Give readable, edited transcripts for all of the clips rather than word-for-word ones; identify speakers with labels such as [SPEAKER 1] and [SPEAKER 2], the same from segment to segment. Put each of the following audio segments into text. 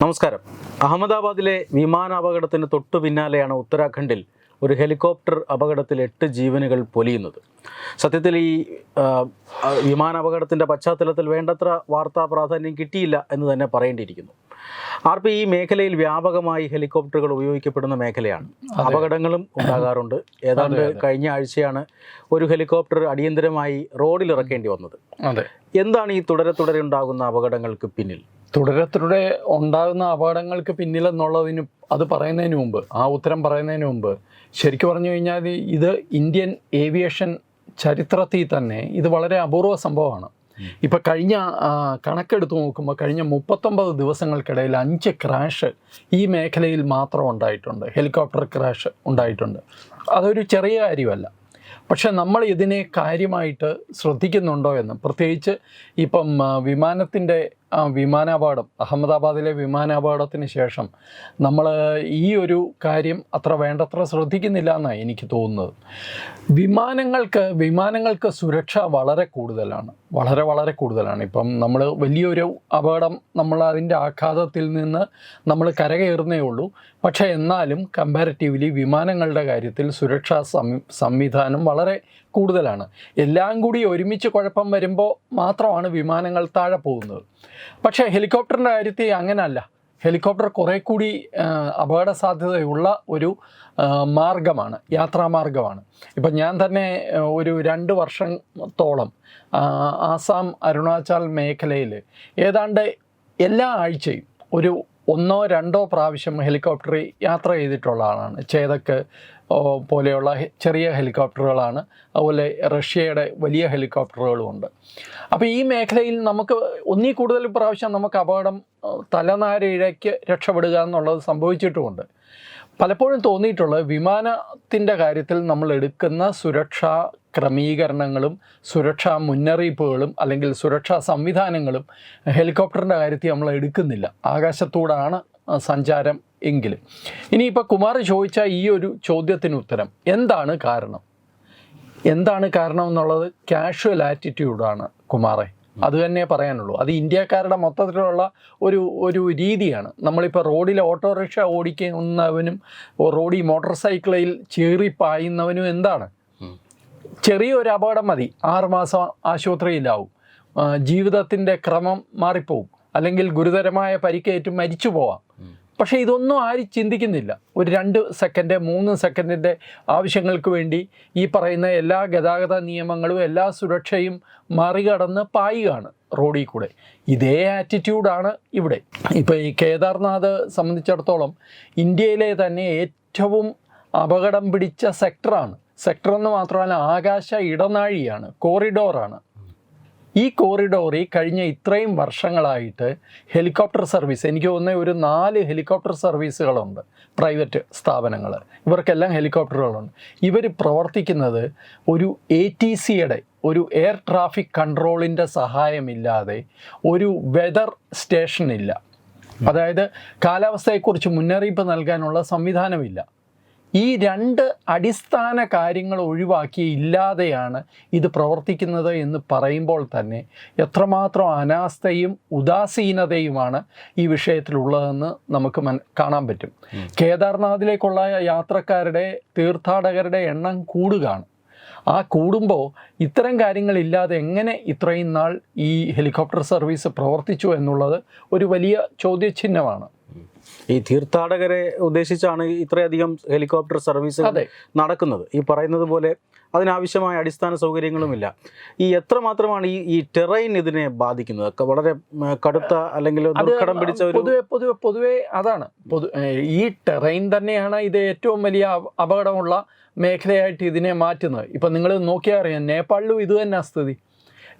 [SPEAKER 1] നമസ്കാരം. അഹമ്മദാബാദിലെ വിമാനാപകടത്തിന് തൊട്ടു പിന്നാലെയാണ് ഉത്തരാഖണ്ഡിൽ ഒരു ഹെലികോപ്റ്റർ അപകടത്തിൽ 8 ജീവനുകൾ പൊലിയുന്നത്. സത്യത്തിൽ ഈ വിമാനാപകടത്തിൻ്റെ പശ്ചാത്തലത്തിൽ വേണ്ടത്ര വാർത്താ പ്രാധാന്യം കിട്ടിയില്ല എന്ന് തന്നെ പറയേണ്ടിയിരിക്കുന്നു. ഈ മേഖലയിൽ വ്യാപകമായി ഹെലികോപ്റ്ററുകൾ ഉപയോഗിക്കപ്പെടുന്ന മേഖലയാണ്. അപകടങ്ങളും ഉണ്ടാകാറുണ്ട്. ഏതാണ്ട് കഴിഞ്ഞ ആഴ്ചയാണ് ഒരു ഹെലികോപ്റ്റർ അടിയന്തരമായി റോഡിൽ ഇറക്കേണ്ടി വന്നത്. എന്താണ് ഈ തുടരെ ഉണ്ടാകുന്ന അപകടങ്ങൾക്ക് പിന്നിൽ?
[SPEAKER 2] തുടരെ ഉണ്ടാകുന്ന അപകടങ്ങൾക്ക് പിന്നിലെന്നുള്ളതിന് അത് പറയുന്നതിന് മുമ്പ്, ആ ഉത്തരം പറയുന്നതിന് മുമ്പ് ശരിക്കും പറഞ്ഞു കഴിഞ്ഞാൽ ഇത് ഇന്ത്യൻ ഏവിയേഷൻ ചരിത്രത്തിൽ തന്നെ ഇത് വളരെ അപൂർവ സംഭവമാണ്. ഇപ്പം കഴിഞ്ഞ കണക്കെടുത്ത് നോക്കുമ്പോൾ കഴിഞ്ഞ 39 ദിവസങ്ങൾക്കിടയിൽ 5 ക്രാഷ് ഈ മേഖലയിൽ മാത്രം ഉണ്ടായിട്ടുണ്ട്. ഹെലികോപ്റ്റർ ക്രാഷ് ഉണ്ടായിട്ടുണ്ട്. അതൊരു ചെറിയ കാര്യമല്ല. പക്ഷെ നമ്മൾ ഇതിനെ കാര്യമായിട്ട് ശ്രദ്ധിക്കുന്നുണ്ടോ എന്ന്, പ്രത്യേകിച്ച് ഇപ്പം വിമാനാപകടം, അഹമ്മദാബാദിലെ വിമാനാപകടത്തിന് ശേഷം നമ്മൾ ഈ ഒരു കാര്യം അത്ര വേണ്ടത്ര ശ്രദ്ധിക്കുന്നില്ല എന്നാണ് എനിക്ക് തോന്നുന്നത്. വിമാനങ്ങൾക്ക് സുരക്ഷ വളരെ കൂടുതലാണ്, വളരെ കൂടുതലാണ്. ഇപ്പം നമ്മൾ വലിയൊരു അപകടം നമ്മൾ അതിൻ്റെ ആഘാതത്തിൽ നിന്ന് നമ്മൾ കരകയറുന്നേ ഉള്ളൂ. പക്ഷേ എന്നാലും കമ്പാരിറ്റീവ്ലി വിമാനങ്ങളുടെ കാര്യത്തിൽ സുരക്ഷാ സംവിധാനം വളരെ കൂടുതലാണ്. എല്ലാം കൂടി ഒരുമിച്ച് കുഴപ്പം വരുമ്പോൾ മാത്രമാണ് വിമാനങ്ങൾ താഴെ പോകുന്നത്. പക്ഷേ ഹെലികോപ്റ്ററിൻ്റെ കാര്യത്തിൽ അങ്ങനെയല്ല. ഹെലികോപ്റ്റർ കുറേ കൂടി അപകട സാധ്യതയുള്ള ഒരു യാത്രാമാർഗമാണ്. ഇപ്പം ഞാൻ തന്നെ ഒരു 2 വർഷത്തോളം ആസാം അരുണാചൽ മേഖലയിൽ ഏതാണ്ട് എല്ലാ ആഴ്ചയും ഒരു 1-2 പ്രാവശ്യം ഹെലികോപ്റ്ററിൽ യാത്ര ചെയ്തിട്ടുള്ള ആളാണ്. ചേതക്ക് പോലെയുള്ള ചെറിയ ഹെലികോപ്റ്ററുകളാണ്, അതുപോലെ റഷ്യയുടെ വലിയ ഹെലികോപ്റ്ററുകളുമുണ്ട്. അപ്പോൾ ഈ മേഖലയിൽ നമുക്ക് ഒന്നിൽ കൂടുതൽ പ്രാവശ്യം നമുക്ക് അപകടം തലനാരിഴയ്ക്ക് രക്ഷപ്പെടുക എന്നുള്ളത് സംഭവിച്ചിട്ടുമുണ്ട്. പലപ്പോഴും തോന്നിയിട്ടുള്ളത് വിമാനത്തിൻ്റെ കാര്യത്തിൽ നമ്മൾ എടുക്കുന്ന സുരക്ഷാ ക്രമീകരണങ്ങളും സുരക്ഷാ മുന്നറിയിപ്പുകളും അല്ലെങ്കിൽ സുരക്ഷാ സംവിധാനങ്ങളും ഹെലികോപ്റ്ററിൻ്റെ കാര്യത്തിൽ നമ്മൾ എടുക്കുന്നില്ല. ആകാശത്തൂടാണ് സഞ്ചാരം എങ്കിലും. ഇനിയിപ്പോൾ കുമാർ ചോദിച്ച ഈ ഒരു ചോദ്യത്തിന് ഉത്തരം എന്താണ് കാരണം എന്നുള്ളത് കാഷ്വൽ ആറ്റിറ്റ്യൂഡാണ് കുമാറെ. അത് തന്നെ പറയാനുള്ളൂ. അത് ഇന്ത്യക്കാരുടെ മൊത്തത്തിലുള്ള ഒരു രീതിയാണ്. നമ്മളിപ്പോൾ റോഡിൽ ഓട്ടോറിക്ഷ ഓടിക്കുന്നവനും റോഡിൽ മോട്ടോർ സൈക്കിളിൽ ചീറിപ്പായുന്നവനും എന്താണ്, ചെറിയൊരു അപകടം മതി, 6 മാസം ആശുപത്രിയിലാവും, ജീവിതത്തിൻ്റെ ക്രമം മാറിപ്പോവും, അല്ലെങ്കിൽ ഗുരുതരമായ പരിക്കേറ്റ് മരിച്ചു പോവാം. പക്ഷേ ഇതൊന്നും ആരും ചിന്തിക്കുന്നില്ല. ഒരു 2 സെക്കൻഡ് 3 സെക്കൻഡിൻ്റെ ആവശ്യങ്ങൾക്ക് വേണ്ടി ഈ പറയുന്ന എല്ലാ ഗതാഗത നിയമങ്ങളും എല്ലാ സുരക്ഷയും മറികടന്ന് പായുകയാണ് റോഡിൽ കൂടെ. ഇതേ ആറ്റിറ്റ്യൂഡാണ് ഇവിടെ. ഇപ്പോൾ ഈ കേദാർനാഥ് സംബന്ധിച്ചിടത്തോളം ഇന്ത്യയിലെ തന്നെ ഏറ്റവും അപകടം പിടിച്ച സെക്ടർ എന്ന് മാത്രമല്ല ആകാശ ഇടനാഴിയാണ്, കോറിഡോറാണ്. ഈ കോറിഡോറിൽ കഴിഞ്ഞ ഇത്രയും വർഷങ്ങളായിട്ട് ഹെലികോപ്റ്റർ സർവീസ്, എനിക്ക് തോന്നുന്ന ഒരു 4 ഹെലികോപ്റ്റർ സർവീസുകളുണ്ട്, പ്രൈവറ്റ് സ്ഥാപനങ്ങൾ. ഇവർക്കെല്ലാം ഹെലികോപ്റ്ററുകളുണ്ട്. ഇവർ പ്രവർത്തിക്കുന്നത് ഒരു ATCയുടെ ഒരു എയർ ട്രാഫിക് കൺട്രോളിൻ്റെ സഹായമില്ലാതെ, ഒരു വെതർ സ്റ്റേഷനില്ല, അതായത് കാലാവസ്ഥയെക്കുറിച്ച് മുന്നറിയിപ്പ് നൽകാനുള്ള സംവിധാനമില്ല. ഈ 2 അടിസ്ഥാന കാര്യങ്ങൾ ഒഴിവാക്കി ഇല്ലാതെയാണ് ഇത് പ്രവർത്തിക്കുന്നത് എന്ന് പറയുമ്പോൾ തന്നെ എത്രമാത്രം അനാസ്ഥയും ഉദാസീനതയുമാണ് ഈ വിഷയത്തിലുള്ളതെന്ന് നമുക്ക് കാണാൻ പറ്റും. കേദാർനാഥിലേക്കുള്ള തീർത്ഥാടകരുടെ എണ്ണം കൂടുകയാണ്. ആ കൂടുമ്പോൾ ഇത്തരം കാര്യങ്ങളില്ലാതെ എങ്ങനെ ഇത്രയും നാൾ ഈ ഹെലികോപ്റ്റർ സർവീസ് പ്രവർത്തിച്ചു എന്നുള്ളത് ഒരു വലിയ ചോദ്യചിഹ്നമാണ്.
[SPEAKER 1] ഈ തീർത്ഥാടകരെ ഉദ്ദേശിച്ചാണ് ഇത്രയധികം ഹെലികോപ്റ്റർ സർവീസ് നടക്കുന്നത്. ഈ പറയുന്നത് പോലെ അതിനാവശ്യമായ അടിസ്ഥാന സൗകര്യങ്ങളുമില്ല. ഈ എത്രമാത്രമാണ് ഈ ടെറൈൻ ഇതിനെ ബാധിക്കുന്നത്? വളരെ കടുത്ത അല്ലെങ്കിൽ ദുർഘടം പിടിച്ച ഒരു
[SPEAKER 2] പൊതുവെ അതാണ്. ഈ ടെറൈൻ തന്നെയാണ് ഇത് ഏറ്റവും വലിയ അപകടമുള്ള മേഖലയായിട്ട് ഇതിനെ മാറ്റുന്നത്. ഇപ്പം നിങ്ങൾ നോക്കിയാൽ അറിയാം, നേപ്പാളിലും ഇത് തന്നെ സ്ഥിതി.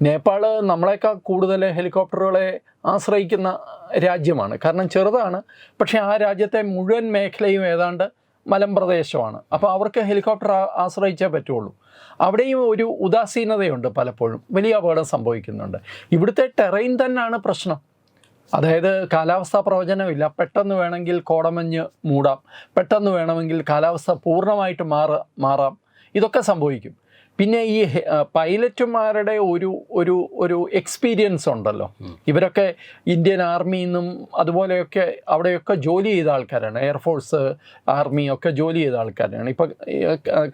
[SPEAKER 2] നേപ്പാൾ നമ്മളെക്കാൾ കൂടുതൽ ഹെലികോപ്റ്ററുകളെ ആശ്രയിക്കുന്ന രാജ്യമാണ്. കാരണം ചെറുതാണ്, പക്ഷേ ആ രാജ്യത്തെ മുഴുവൻ മേഖലയും ഏതാണ്ട് മലമ്പ്രദേശമാണ്. അപ്പോൾ അവർക്ക് ഹെലികോപ്റ്റർ ആശ്രയിച്ചേ പറ്റുള്ളൂ. അവിടെയും ഒരു ഉദാസീനതയുണ്ട്, പലപ്പോഴും വലിയ അപകടം സംഭവിക്കുന്നുണ്ട്. ഇവിടുത്തെ ടെറൈൻ തന്നെയാണ് പ്രശ്നം. അതായത് കാലാവസ്ഥാ പ്രവചനമില്ല. പെട്ടെന്ന് വേണമെങ്കിൽ കോടമഞ്ഞ് മൂടാം, പെട്ടെന്ന് വേണമെങ്കിൽ കാലാവസ്ഥ പൂർണ്ണമായിട്ട് മാറാം. ഇതൊക്കെ സംഭവിക്കും. പിന്നെ ഈ പൈലറ്റുമാരുടെ ഒരു ഒരു ഒരു എക്സ്പീരിയൻസ് ഉണ്ടല്ലോ. ഇവരൊക്കെ ഇന്ത്യൻ ആർമിയിൽ നിന്നും അതുപോലെയൊക്കെ അവിടെയൊക്കെ ജോലി ചെയ്ത ആൾക്കാരാണ്. എയർഫോഴ്സ്, ആർമി ഒക്കെ ജോലി ചെയ്ത ആൾക്കാരാണ്. ഇപ്പം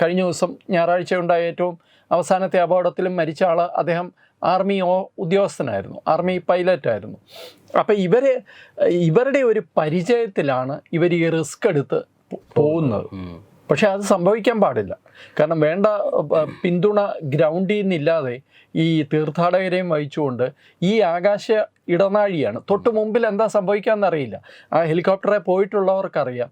[SPEAKER 2] കഴിഞ്ഞ ദിവസം ഞായറാഴ്ച ഉണ്ടായ ഏറ്റവും അവസാനത്തെ അപകടത്തിലും മരിച്ച ആൾ അദ്ദേഹം ആർമി ഉദ്യോഗസ്ഥനായിരുന്നു, ആർമി പൈലറ്റായിരുന്നു. അപ്പം ഇവരുടെ ഒരു പരിചയത്തിലാണ് ഇവർ ഈ റിസ്ക് എടുത്ത് പോകുന്നത്. പക്ഷെ അത് സംഭവിക്കാൻ പാടില്ല. കാരണം വേണ്ട പിന്തുണ ഗ്രൗണ്ടിൽ നിന്നില്ലാതെ ഈ തീർത്ഥാടകരെയും വഹിച്ചുകൊണ്ട് ഈ ആകാശ ഇടനാഴിയാണ് തൊട്ട് മുമ്പിൽ എന്താ സംഭവിക്കാമെന്നറിയില്ല. ആ ഹെലികോപ്റ്ററെ പോയിട്ടുള്ളവർക്കറിയാം.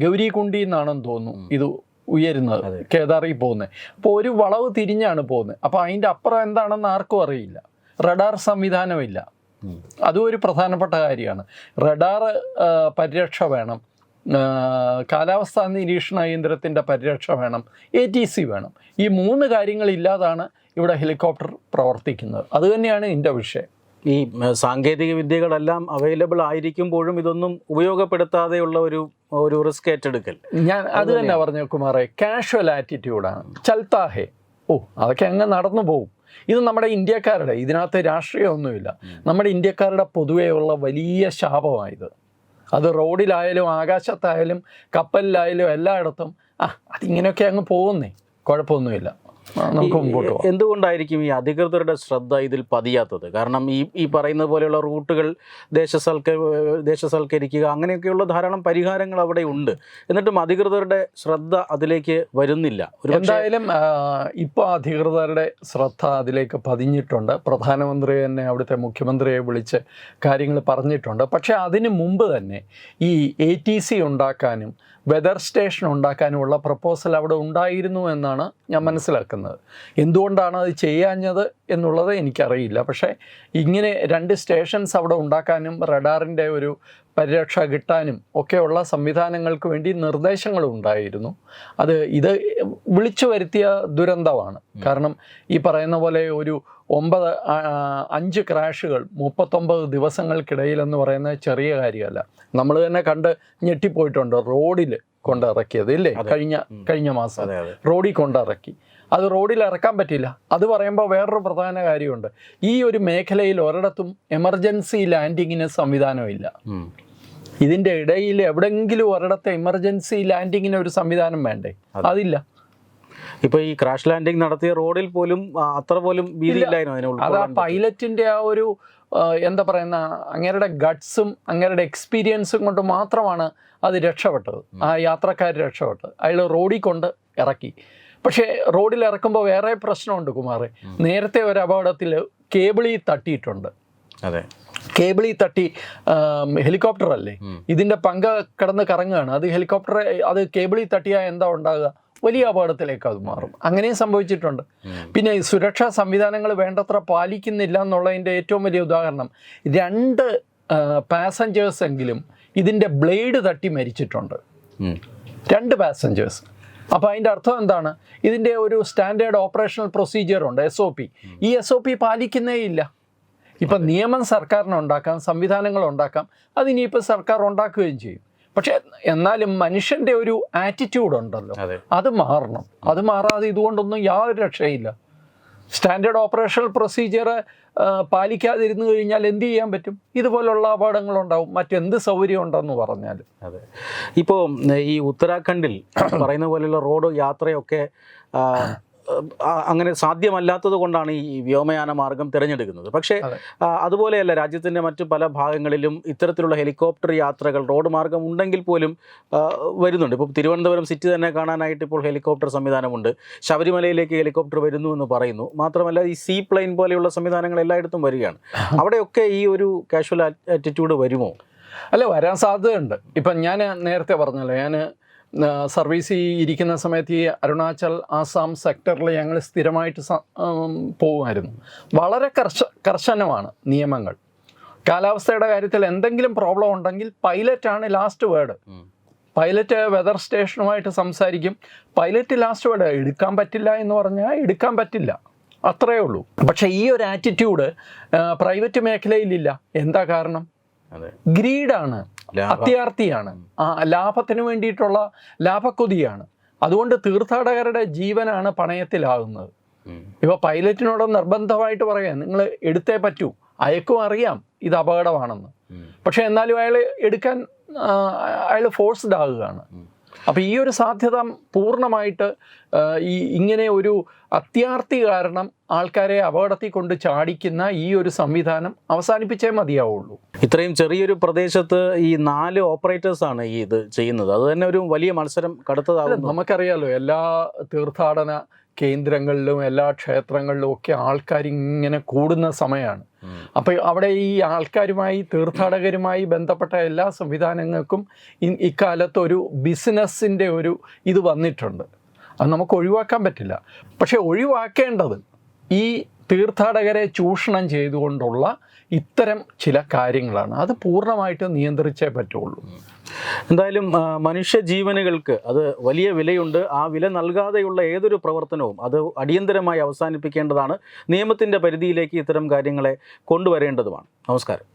[SPEAKER 2] ഗൗരികുണ്ടി എന്നാണെന്ന് തോന്നുന്നു ഇത് ഉയരുന്നത്, കേദാറിൽ പോകുന്നത്. അപ്പോൾ ഒരു വളവ് തിരിഞ്ഞാണ് പോകുന്നത്. അപ്പോൾ അതിൻ്റെ അപ്പുറം എന്താണെന്ന് ആർക്കും അറിയില്ല. റഡാർ സംവിധാനമില്ല. അതും ഒരു പ്രധാനപ്പെട്ട കാര്യമാണ്. റഡാർ പരിരക്ഷ വേണം, കാലാവസ്ഥാ നിരീക്ഷണ കേന്ദ്രത്തിൻ്റെ പരിരക്ഷ വേണം, ATC വേണം. ഈ 3 കാര്യങ്ങളില്ലാതാണ് ഇവിടെ ഹെലികോപ്റ്റർ പ്രവർത്തിക്കുന്നത്. അതുതന്നെയാണ് എൻ്റെ വിഷയം.
[SPEAKER 1] ഈ സാങ്കേതിക വിദ്യകളെല്ലാം അവൈലബിൾ ആയിരിക്കുമ്പോഴും ഇതൊന്നും ഉപയോഗപ്പെടുത്താതെയുള്ള ഒരു റിസ്ക് ഏറ്റെടുക്കൽ.
[SPEAKER 2] ഞാൻ അത് തന്നെ പറഞ്ഞു കുമാറേ, കാഷ്വൽ ആറ്റിറ്റ്യൂഡാണ്. ചൽത്താഹേ, അതൊക്കെ അങ്ങ് നടന്നു പോകും. ഇത് നമ്മുടെ ഇന്ത്യക്കാരുടെ, ഇതിനകത്ത് രാഷ്ട്രീയമൊന്നുമില്ല, നമ്മുടെ ഇന്ത്യക്കാരുടെ പൊതുവെയുള്ള വലിയ ശാപമായത്. അത് റോഡിലായാലും ആകാശത്തായാലും കപ്പലിലായാലും എല്ലായിടത്തും അതിങ്ങനെയൊക്കെ അങ്ങ് പോകുന്നേ, കുഴപ്പമൊന്നുമില്ല. നമുക്ക് മുമ്പോട്ട് പോകാം.
[SPEAKER 1] എന്തുകൊണ്ടായിരിക്കും ഈ അധികൃതരുടെ ശ്രദ്ധ ഇതിൽ പതിയാത്തത്? കാരണം ഈ പറയുന്ന പോലെയുള്ള റൂട്ടുകൾ ദേശസൽക്കരിക്കുക, അങ്ങനെയൊക്കെയുള്ള ധാരാളം പരിഹാരങ്ങൾ അവിടെ ഉണ്ട്. എന്നിട്ടും അധികൃതരുടെ ശ്രദ്ധ അതിലേക്ക് വരുന്നില്ല.
[SPEAKER 2] എന്തായാലും ഇപ്പോൾ അധികൃതരുടെ ശ്രദ്ധ അതിലേക്ക് പതിഞ്ഞിട്ടുണ്ട്. പ്രധാനമന്ത്രി തന്നെ അവിടുത്തെ മുഖ്യമന്ത്രിയെ വിളിച്ച് കാര്യങ്ങൾ പറഞ്ഞിട്ടുണ്ട്. പക്ഷേ അതിന് മുമ്പ് തന്നെ ഈ ATC ഉണ്ടാക്കാനും വെതർ സ്റ്റേഷൻ ഉണ്ടാക്കാനുമുള്ള പ്രപ്പോസൽ അവിടെ ഉണ്ടായിരുന്നു എന്നാണ് ഞാൻ മനസ്സിലാക്കുന്നത്. എന്തുകൊണ്ടാണ് അത് ചെയ്യാഞ്ഞത് എന്നുള്ളത് എനിക്കറിയില്ല. പക്ഷേ ഇങ്ങനെ 2 സ്റ്റേഷൻസ് അവിടെ ഉണ്ടാക്കാനും റഡാറിൻ്റെ ഒരു പരിരക്ഷ കിട്ടാനും ഒക്കെയുള്ള സംവിധാനങ്ങൾക്ക് വേണ്ടി നിർദ്ദേശങ്ങളുണ്ടായിരുന്നു. ഇത് വിളിച്ചു വരുത്തിയ ദുരന്തമാണ്. കാരണം ഈ പറയുന്ന പോലെ ഒരു 5 ക്രാഷുകൾ 39 ദിവസങ്ങൾക്കിടയിലെന്ന് പറയുന്നത് ചെറിയ കാര്യമല്ല. നമ്മൾ തന്നെ കണ്ട് ഞെട്ടിപ്പോയിട്ടുണ്ട്. റോഡിൽ കൊണ്ടിറക്കിയത് ഇല്ലേ, കഴിഞ്ഞ മാസം റോഡിൽ കൊണ്ടിറക്കി. അത് റോഡിൽ ഇറക്കാൻ പറ്റില്ല. അത് പറയുമ്പോൾ വേറൊരു പ്രധാന കാര്യമുണ്ട്. ഈ ഒരു മേഖലയിൽ ഒരിടത്തും എമർജൻസി ലാൻഡിങ്ങിന് സംവിധാനമില്ല. ഇതിൻ്റെ ഇടയിൽ എവിടെയെങ്കിലും ഒരിടത്ത് എമർജൻസി ലാൻഡിങ്ങിന് ഒരു സംവിധാനം വേണ്ടേ? അതില്ല.
[SPEAKER 1] ഇപ്പോൾ ഈ ക്രാഷ് ലാൻഡിങ് നടത്തിയ റോഡിൽ പോലും അത്ര പോലും വീതിയില്ലായിരുന്നു.
[SPEAKER 2] അത് ആ പൈലറ്റിൻ്റെ ആ ഒരു എന്താ പറയുന്ന അങ്ങേരുടെ ഗട്ട്സും അങ്ങേരുടെ എക്സ്പീരിയൻസും കൊണ്ട് മാത്രമാണ് അത് രക്ഷപ്പെട്ടത്. ആ യാത്രക്കാർ രക്ഷപ്പെട്ടത്. അയാൾ റോഡിൽ കൊണ്ട് ഇറക്കി. പക്ഷേ റോഡിൽ ഇറക്കുമ്പോൾ വേറെ പ്രശ്നമുണ്ട് കുമാറെ. നേരത്തെ ഒരു അപകടത്തിൽ കേബിളിൽ തട്ടിയിട്ടുണ്ട്.
[SPEAKER 1] അതെ,
[SPEAKER 2] കേബിളിൽ തട്ടി ഹെലികോപ്റ്റർ അല്ലേ, ഇതിൻ്റെ പങ്ക കിടന്ന് കറങ്ങുകയാണ്. അത് ഹെലികോപ്റ്റർ അത് കേബിളിൽ തട്ടിയാൽ എന്താ ഉണ്ടാകുക? വലിയ അപകടത്തിലേക്ക് അത് മാറും. അങ്ങനെയും സംഭവിച്ചിട്ടുണ്ട്. പിന്നെ സുരക്ഷാ സംവിധാനങ്ങൾ വേണ്ടത്ര പാലിക്കുന്നില്ല എന്നുള്ളതിൻ്റെ ഏറ്റവും വലിയ ഉദാഹരണം 2 പാസഞ്ചേഴ്സ് എങ്കിലും ഇതിൻ്റെ ബ്ലേഡ് തട്ടി മരിച്ചിട്ടുണ്ട്. 2 പാസഞ്ചേഴ്സ്. അപ്പോൾ അതിൻ്റെ അർത്ഥം എന്താണ്? ഇതിൻ്റെ ഒരു സ്റ്റാൻഡേർഡ് ഓപ്പറേഷണൽ പ്രൊസീജിയർ ഉണ്ട്, SOP. ഈ SOP പാലിക്കുന്നേ ഇല്ല. ഇപ്പം നിയമം സർക്കാരിന് ഉണ്ടാക്കാം, സംവിധാനങ്ങൾ ഉണ്ടാക്കാം. അതിനിപ്പോൾ സർക്കാർ ഉണ്ടാക്കുകയും ചെയ്യും. പക്ഷെ എന്നാലും മനുഷ്യൻ്റെ ഒരു ആറ്റിറ്റ്യൂഡ് ഉണ്ടല്ലോ, അത് മാറണം. അത് മാറാതെ ഇതുകൊണ്ടൊന്നും യാതൊരു രക്ഷയില്ല. സ്റ്റാൻഡേർഡ് ഓപ്പറേഷണൽ പ്രൊസീജിയർ പാലിക്കാതിരുന്നു കഴിഞ്ഞാൽ എന്ത് ചെയ്യാൻ പറ്റും? ഇതുപോലുള്ള അപകടങ്ങളുണ്ടാവും. മറ്റെന്ത് സൗകര്യം ഉണ്ടെന്ന് പറഞ്ഞാൽ.
[SPEAKER 1] അതെ, ഇപ്പോൾ ഈ ഉത്തരാഖണ്ഡിൽ പറയുന്ന പോലെയുള്ള റോഡ് യാത്രയൊക്കെ അങ്ങനെ സാധ്യമല്ലാത്തത് കൊണ്ടാണ് ഈ വ്യോമയാന മാർഗം തിരഞ്ഞെടുക്കുന്നത്. പക്ഷേ അതുപോലെയല്ല, രാജ്യത്തിൻ്റെ മറ്റു പല ഭാഗങ്ങളിലും ഇത്തരത്തിലുള്ള ഹെലികോപ്റ്റർ യാത്രകൾ റോഡ് മാർഗം ഉണ്ടെങ്കിൽ പോലും വരുന്നുണ്ട്. ഇപ്പോൾ തിരുവനന്തപുരം സിറ്റി തന്നെ കാണാനായിട്ട് ഇപ്പോൾ ഹെലികോപ്റ്റർ സംവിധാനമുണ്ട്. ശബരിമലയിലേക്ക് ഹെലികോപ്റ്റർ വരുന്നു എന്ന് പറയുന്നു. മാത്രമല്ല ഈ സീ പ്ലെയിൻ പോലെയുള്ള സംവിധാനങ്ങൾ എല്ലായിടത്തും വരികയാണ്. അവിടെയൊക്കെ ഈ ഒരു കാഷ്വൽ ആറ്റിറ്റ്യൂഡ് വരുമോ?
[SPEAKER 2] അല്ല, വരാൻ സാധ്യതയുണ്ട്. ഇപ്പം ഞാൻ നേരത്തെ പറഞ്ഞല്ലോ, ഞാൻ സർവീസിൽ ഇരിക്കുന്ന സമയത്ത് ഈ അരുണാചൽ ആസാം സെക്ടറിൽ ഞങ്ങൾ സ്ഥിരമായിട്ട് പോകുമായിരുന്നു. വളരെ കർശനമാണ് നിയമങ്ങൾ. കാലാവസ്ഥയുടെ കാര്യത്തിൽ എന്തെങ്കിലും പ്രോബ്ലം ഉണ്ടെങ്കിൽ പൈലറ്റാണ് ലാസ്റ്റ് വേർഡ്. പൈലറ്റ് വെതർ സ്റ്റേഷനുമായിട്ട് സംസാരിക്കും. Pilot last word. എടുക്കാൻ പറ്റില്ല എന്ന് പറഞ്ഞാൽ എടുക്കാൻ പറ്റില്ല, അത്രയേ ഉള്ളൂ. പക്ഷേ ഈ ഒരു ആറ്റിറ്റ്യൂഡ് പ്രൈവറ്റ് മേഖലയിലില്ല. എന്താ കാരണം? ഗ്രീഡാണ്, അത്യാർത്തിയാണ്, ലാഭത്തിന് വേണ്ടിയിട്ടുള്ള ലാഭക്കൊതിയാണ്. അതുകൊണ്ട് തീർത്ഥാടകരുടെ ജീവനാണ് പണയത്തിലാകുന്നത്. ഇപ്പോൾ പൈലറ്റിനോട് നിർബന്ധമായിട്ട് പറയാം, നിങ്ങൾ എടുത്തേ പറ്റൂ, അയക്കും അറിയാം ഇത് അപകടമാണെന്ന്, പക്ഷെ എന്നാലും അയാൾ ഫോഴ്സ്ഡ് ആകുകയാണ്. അപ്പോൾ ഈ ഒരു സാധ്യത പൂർണ്ണമായിട്ട് ഇങ്ങനെ ഒരു അത്യാർത്തി കാരണം ആൾക്കാരെ അപകടത്തിൽ കൊണ്ട് ചാടിക്കുന്ന ഈ ഒരു സംവിധാനം അവസാനിപ്പിച്ചേ മതിയാവുള്ളൂ.
[SPEAKER 1] ഇത്രയും ചെറിയൊരു പ്രദേശത്ത് ഈ 4 ഓപ്പറേറ്റേഴ്സാണ് ഈ ഇത് ചെയ്യുന്നത്. അത് തന്നെ ഒരു വലിയ മത്സരം കടുത്തതാകും.
[SPEAKER 2] നമുക്കറിയാലോ, എല്ലാ തീർത്ഥാടന കേന്ദ്രങ്ങളിലും എല്ലാ ക്ഷേത്രങ്ങളിലും ഒക്കെ ആൾക്കാർ ഇങ്ങനെ കൂടുന്ന സമയമാണ്. അപ്പോൾ അവിടെ ഈ ആൾക്കാരുമായി തീർത്ഥാടകരുമായി ബന്ധപ്പെട്ട എല്ലാ സംവിധാനങ്ങൾക്കും ഇക്കാലത്ത് ഒരു ബിസിനസ്സിൻ്റെ ഒരു ഇത് വന്നിട്ടുണ്ട്. അത് നമുക്ക് ഒഴിവാക്കാൻ പറ്റില്ല. പക്ഷെ ഒഴിവാക്കേണ്ടത് ഈ തീർത്ഥാടകരെ ചൂഷണം ചെയ്തുകൊണ്ടുള്ള ഇത്തരം ചില കാര്യങ്ങളാണ്. അത് പൂർണ്ണമായിട്ട് നിയന്ത്രിച്ചേ പറ്റുള്ളൂ.
[SPEAKER 1] എന്തായാലും മനുഷ്യജീവനുകൾക്ക് അത് വലിയ വിലയുണ്ട്. ആ വില നൽകാതെയുള്ള ഏതൊരു പ്രവർത്തനവും അത് അടിയന്തരമായി അവസാനിപ്പിക്കേണ്ടതാണ്. നിയമത്തിൻ്റെ പരിധിയിലേക്ക് ഇത്തരം കാര്യങ്ങളെ കൊണ്ടുവരേണ്ടതുമാണ്. നമസ്കാരം.